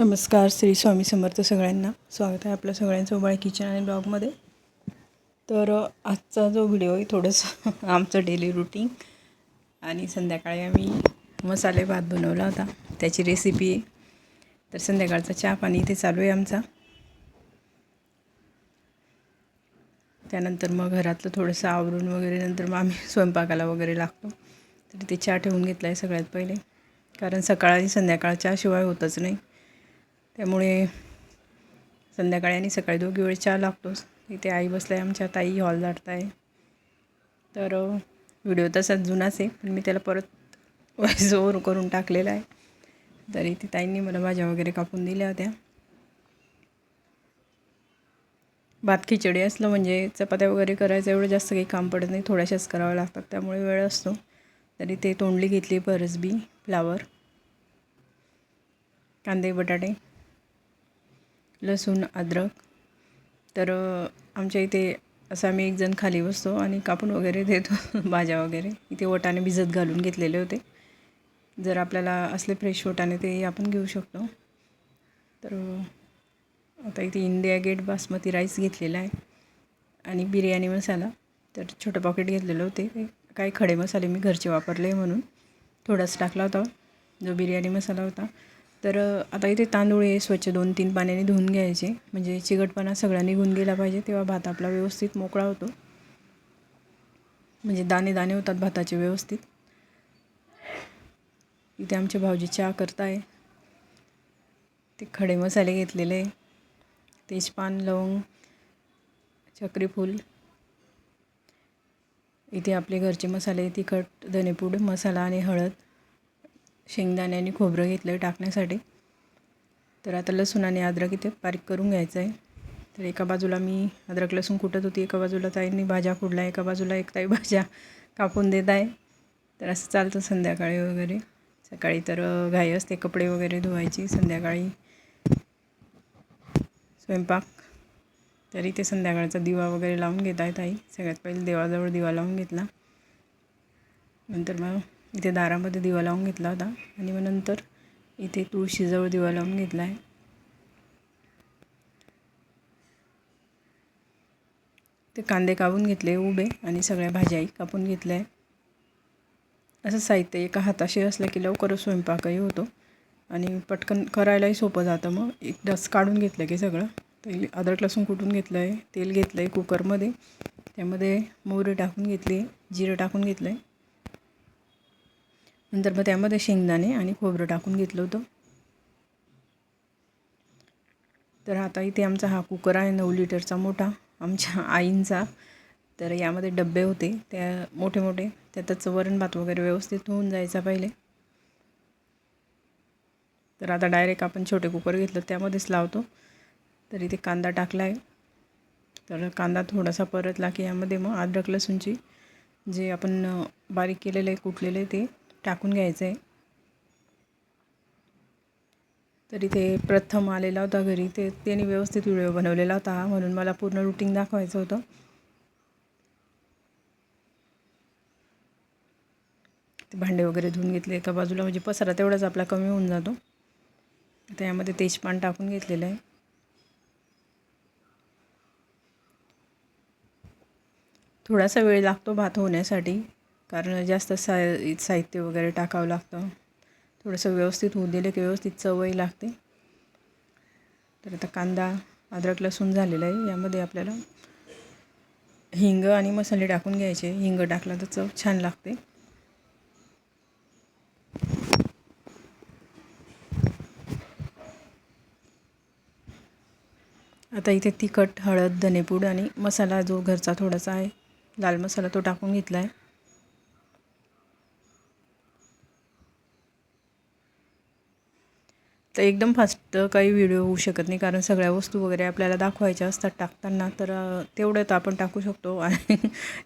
नमस्कार. श्री स्वामी समर्थ सगळ्यांना. स्वागत आहे आपलं सगळ्यांचं उबाळ किचन आणि ब्लॉगमध्ये. तर आजचा जो व्हिडिओ आहे थोडंसं आमचं डेली रुटीन आणि संध्याकाळी आम्ही मसाले भात बनवला होता त्याची रेसिपी आहे. तर संध्याकाळचा चहा पाणी इथे चालू आहे आमचा. त्यानंतर मग घरातलं थोडंसं आवरून वगैरे नंतर मग आम्ही स्वयंपाकाला वगैरे लागतो. तर ते चहा ठेवून घेतला आहे सगळ्यात पहिले, कारण सकाळ आणि संध्याकाळ चहाशिवाय होतच नाही. त्यामुळे संध्याकाळी आणि सकाळी दोघी वेळेस चहा लागतोच. इथे आई बसला आहे आमच्या, ताई हॉल झाडत आहे. तर व्हिडिओ तसाच जुनाच आहे, पण मी त्याला परत व्हॉइस ओव्हर करून टाकलेला आहे. तर इथे ताईंनी मला भाज्या वगैरे कापून दिल्या होत्या. भात खिचडी असलं म्हणजे चपात्या वगैरे करायचं एवढं जास्त काही काम पडत नाही, थोड्याशाच कराव्या लागतात, त्यामुळे वेळ असतो. तरी ते तोंडली घेतली, परसबी, फ्लावर, कांदे, बटाटे, लसूण, अद्रक. तर आमच्या इथे असं आम्ही एक जण खाली बसतो आणि कापून वगैरे देतो भाज्या वगैरे. इथे वाटाणे भिजत घालून घेतलेले होते. जर आपल्याला असले फ्रेश वाटाणे ते आपण घेऊ शकतो. तर आता इथे इंडिया गेट बासमती राईस घेतलेला आहे आणि बिर्याणी मसाला. तर छोटं पॉकेट घेतलेलं होते. काही खडे मसाले मी घरचे वापरले म्हणून थोडाच टाकला होता जो बिर्याणी मसाला होता. तर आता इथे तांदूळ हे स्वच्छ 2-3 पाण्याने धुवून घ्यायचे, म्हणजे चिकटपणा सगळा निघून गेला पाहिजे, तेव्हा भात आपला व्यवस्थित मोकळा होतो, म्हणजे दाणे दाणे होतात भाताचे व्यवस्थित. इथे आमचे भाऊजी चहा करताय. ते खडे मसाले घेतलेले, तेजपान, लवंग, चक्रीफूल. इथे आपले घरचे मसाले, तिखट, धनेपूड, मसाला आणि हळद, शेंगदाणे आणि खोबरं घेतलं टाकण्यासाठी. तर आता लसूण आणि अद्रक इथे बारीक करून घ्यायचं आहे. तर एका बाजूला मी अद्रक लसूण कुटत होती, एका बाजूला ताईंनी भाज्या खुडल्या, एका बाजूला एक ताई भाज्या कापून देत आहे. तर असं चालतं संध्याकाळी वगैरे. सकाळी तर घाई असते कपडे वगैरे धुवायची, संध्याकाळी स्वयंपाक. तरी ते संध्याकाळचा दिवा वगैरे लावून घेत आहेत आई. सगळ्यात पहिले देवाजवळ दिवा लावून घेतला, नंतर मग इथे दारामध्ये दिवा लावून घेतला होता आणि मग नंतर इथे तुळशीजवळ दिवा लावून घेतला आहे. ते कांदे कापून घेतले उभे आणि सगळ्या भाज्याही कापून घेतल्या आहे. असं साहित्य एका हाताशी असलं की लवकरच स्वयंपाकही होतो आणि पटकन करायलाही सोपं जातं. मग एकदाच काढून घेतलं की सगळं. तर अद्रक लसूण कुटून घेतलं आहे, तेल घेतलं आहे कुकरमध्ये, त्यामध्ये मोहरी टाकून घेतली, जिरं टाकून घेतलं आहे, नंतर मग त्यामध्ये शेंगदाणे आणि खोबरं टाकून घेतलं होतं. तर आता इथे आमचा हा कुकर आहे 9 लिटरचा मोठा, आमच्या आईंचा. तर यामध्ये डब्बे होते, त्या मोठे मोठे, त्यातच वरण भात वगैरे व्यवस्थित होऊन जायचा पहिले. तर आता डायरेक्ट आपण छोटे कुकर घेतलं त्यामध्येच लावतो. तर इथे कांदा टाकला आहे. तर कांदा थोडासा परतला की यामध्ये मग अद्रक लसूणची जे आपण बारीक केलेलं आहे, कुटलेलं आहे, ते टाकून घ्यायचं आहे. तर इथे प्रथम आलेला होता घरी, त्याने व्यवस्थित व्हिडिओ बनवलेला होता, म्हणून मला पूर्ण रुटीन दाखवायचं होतं. ते भांडे वगैरे धुवून घेतले एका बाजूला, म्हणजे पसारा तेवढाच आपला कमी होऊन जातो. त्यामध्ये तेजपान टाकून घेतलेलं आहे. थोडासा वेळ लागतो भात होण्यासाठी, कारण जास्त साहित्य वगैरे टाकावं लागतं. थोडंसं व्यवस्थित होऊ दिलं की व्यवस्थित चवही लागते. तर आता कांदा अद्रक लसूण झालेला आहे. यामध्ये आपल्याला हिंग आणि मसाले टाकून घ्यायचे. हिंग टाकला तर चव छान लागते. आता इथे तिखट, हळद, धनेपूड आणि मसाला जो घरचा थोडासा आहे लाल मसाला तो टाकून घेतला आहे. तर एकदम फास्ट काही व्हिडिओ होऊ शकत नाही, कारण सगळ्या वस्तू वगैरे आपल्याला दाखवायच्या असतात टाकताना. तर तेवढं तर आपण टाकू शकतो आणि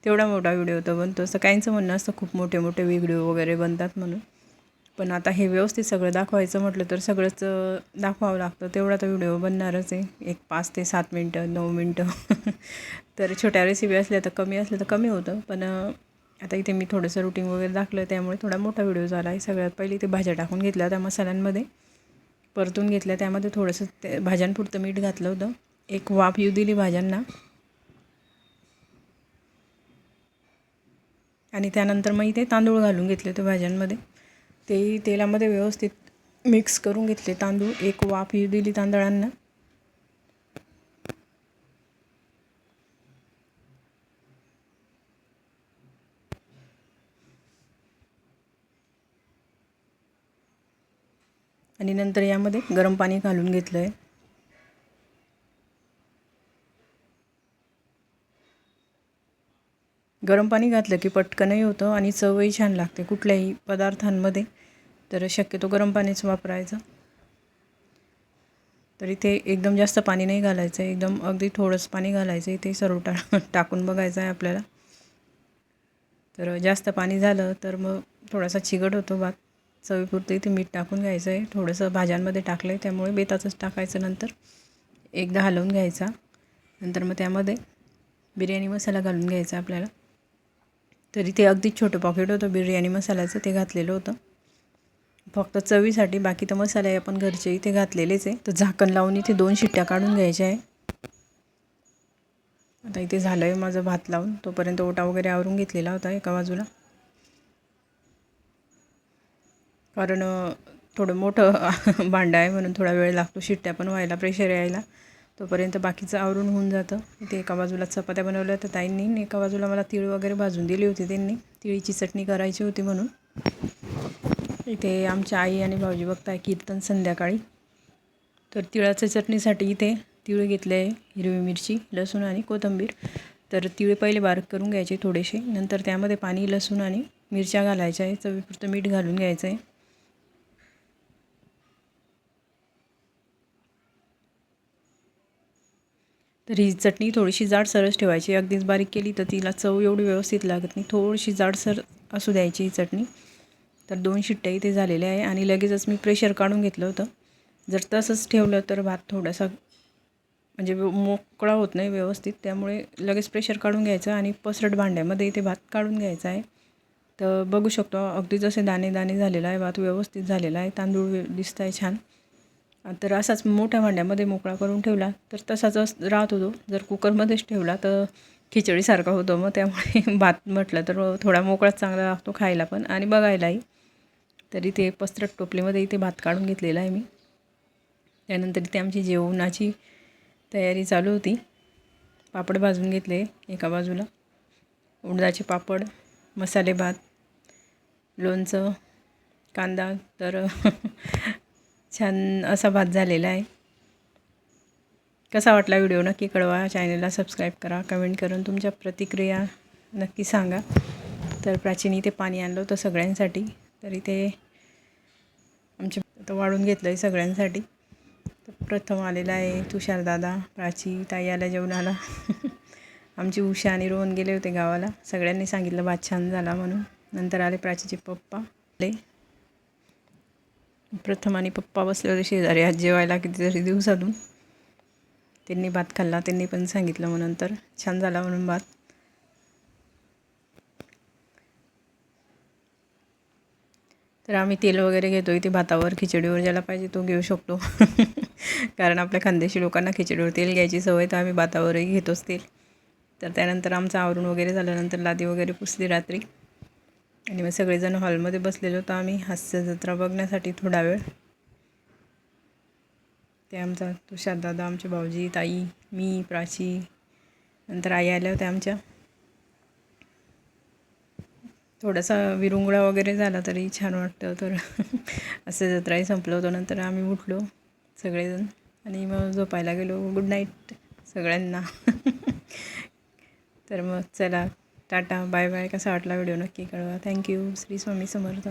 तेवढा मोठा व्हिडिओ तर बनतो. असं काहींचं म्हणणं असतं खूप मोठे मोठे व्हिडिओ वगैरे बनतात म्हणून. पण आता हे व्यवस्थित सगळं दाखवायचं म्हटलं तर सगळंच दाखवावं लागतं, तेवढा तर व्हिडिओ बनणारच आहे. एक 5 ते 7 मिनटं, 9 मिनटं. तर छोट्या रेसिपी असल्या तर कमी असल्या तर कमी होतं. पण आता इथे मी थोडंसं रुटीन वगैरे दाखलं, त्यामुळे थोडा मोठा व्हिडिओ झाला आहे. सगळ्यात पहिले इथे भाज्या टाकून घेतल्या त्या मसाल्यांमध्ये. परतून घेतल्या. त्यामध्ये थोडंसं ते भाज्यांपुरतं मीठ घातलं होतं. एक वाफ येऊ दिली भाज्यांना आणि त्यानंतर मग इथे तांदूळ घालून घेतले होते भाज्यांमध्ये. तेही तेलामध्ये व्यवस्थित मिक्स करून घेतले तांदूळ. एक वाफ येऊ दिली तांदळांना. आणि नंतर यामध्ये गरम पाणी घालून घेतलं आहे. गरम पाणी घातलं की पटकनही होतं आणि चवही छान लागते कुठल्याही पदार्थांमध्ये. तर शक्यतो गरम पाणीच वापरायचं. तर इथे एकदम जास्त पाणी नाही घालायचं आहे, एकदम अगदी थोडंसं पाणी घालायचं आहे. इथे सर्व टाकून बघायचं आहे आपल्याला. तर जास्त पाणी झालं तर मग थोडासा चिकट होतो भात. चवीपुरतं इथे मीठ टाकून घ्यायचं आहे. थोडंसं भाज्यांमध्ये टाकलं आहे त्यामुळे बेताचंच टाकायचं. नंतर एकदा हलवून घ्यायचा. नंतर मग त्यामध्ये बिर्याणी मसाला घालून घ्यायचा आपल्याला. तर इथे अगदी छोटं पॉकेट होतं बिर्याणी मसाल्याचं, ते घातलेलं होतं फक्त चवीसाठी. बाकी तर मसाले आपण घरचे इथे घातलेलेच आहे. तर झाकण लावून इथे 2 शिट्ट्या काढून घ्यायच्या आहे. आता इथे झालं आहे माझं भात लावून. तोपर्यंत ओटा वगैरे आवरून घेतलेला होता एका बाजूला. कारण थोडं मोठं भांडं आहे म्हणून थोडा वेळ लागतो शिट्ट्या पण व्हायला, प्रेशर यायला. तोपर्यंत बाकीचं आवरून होऊन जातं. इथे एका बाजूला चपात्या बनवल्या होत्या ताईंनी, एका बाजूला मला तीळ वगैरे भाजून दिली होती त्यांनी. तिळीची चटणी करायची होती म्हणून. इथे आमच्या आई आणि भाऊजी बघताय कीर्तन संध्याकाळी. तर तिळाच्या चटणीसाठी इथे तीळ घेतले आहे, हिरवी मिरची, लसूण आणि कोथिंबीर. तर तीळ पहिले बारीक करून घ्यायचे थोडेसे. नंतर त्यामध्ये पाणी, लसूण आणि मिरच्या घालायच्या आहे. चवीपुरतं मीठ घालून घ्यायचं आहे. तर ही चटणी थोडीशी जाडसरच ठेवायची. अगदीच बारीक केली तर तिला चव एवढी व्यवस्थित लागत नाही. थोडीशी जाडसर असू द्यायची ही चटणी. तर 2 शिट्ट्या इथे झालेल्या आहे आणि लगेचच मी प्रेशर काढून घेतलं होतं. जर तसंच ठेवलं तर भात थोडासा म्हणजे मोकळा होत नाही व्यवस्थित. त्यामुळे लगेच प्रेशर काढून घ्यायचं आणि पसरट भांड्यामध्ये इथे भात काढून घ्यायचा आहे. तर बघू शकतो अगदी जसे दाणे दाणे झालेला आहे भात, व्यवस्थित झालेला आहे. तांदूळ दिसत आहे छान. तर असाच मोठ्या भांड्यामध्ये मोकळा करून ठेवला तर तसाच राहत होतो. जर कुकरमध्येच ठेवला तर खिचडीसारखा होतो. मग त्यामुळे भात म्हटलं तर थोडा मोकळाच चांगला लागतो खायला पण आणि बघायलाही. तर इथे पसरट टोपलीमध्ये इथे भात काढून घेतलेला आहे मी. त्यानंतर इथे आमची जेवणाची तयारी चालू होती. पापड भाजून घेतले एका बाजूला, उडदाचे पापड, मसाले भात, लोणचं, कांदा. तर छान असा भात झालेला आहे. कसा वाटला व्हिडिओ नक्की कळवा. चॅनलला सबस्क्राईब करा. कमेंट करून तुमच्या प्रतिक्रिया नक्की सांगा. तर प्राचीन इथे पाणी आणलं होतं सगळ्यांसाठी. तर इथे आमच्या आता वाढून घेतलं आहे सगळ्यांसाठी. तर प्रथम आलेला आहे तुषारदादा, प्राची, ताई आल्या जेवणाला. आमची उषा आणि रोहन गेले होते गावाला. सगळ्यांनी सांगितलं भात छान झाला म्हणून. नंतर आले प्राचीचे पप्पा. प्रथम आणि पप्पा बसले होते शेजारी आज जेवायला कितीतरी दिवसातून. त्यांनी भात खाल्ला. त्यांनी पण सांगितलं मग नंतर छान झाला म्हणून भात. तर आम्ही तेल वगैरे घेतो इथे भातावर, खिचडीवर ज्याला पाहिजे तो घेऊ शकतो. कारण आपल्या खानदेशी लोकांना खिचडीवर तेल घ्यायची सवय, तर आम्ही भातावरही घेतोच तेल. तर त्यानंतर आमचं आवरून वगैरे झाल्यानंतर लादी वगैरे पुसली रात्री आणि मग सगळेजण हॉलमध्ये बसलेलो होतो आम्ही हास्य जत्रा बघण्यासाठी थोडा वेळ. ते आमचा तुषारदादा, आमचे भाऊजी, ताई, मी, प्राची, नंतर आई आल्या होत्या आमच्या. थोडासा विरंगुळा वगैरे झाला तरी छान वाटतं. तर असं जत्राही संपलं होतं. नंतर आम्ही उठलो सगळेजण आणि मग झोपायला गेलो. गुड नाईट सगळ्यांना. तर मग चला टाटा बाय बाय. कसा वाटला व्हिडिओ नक्की कळवा. थँक्यू. श्री स्वामी समर्थ.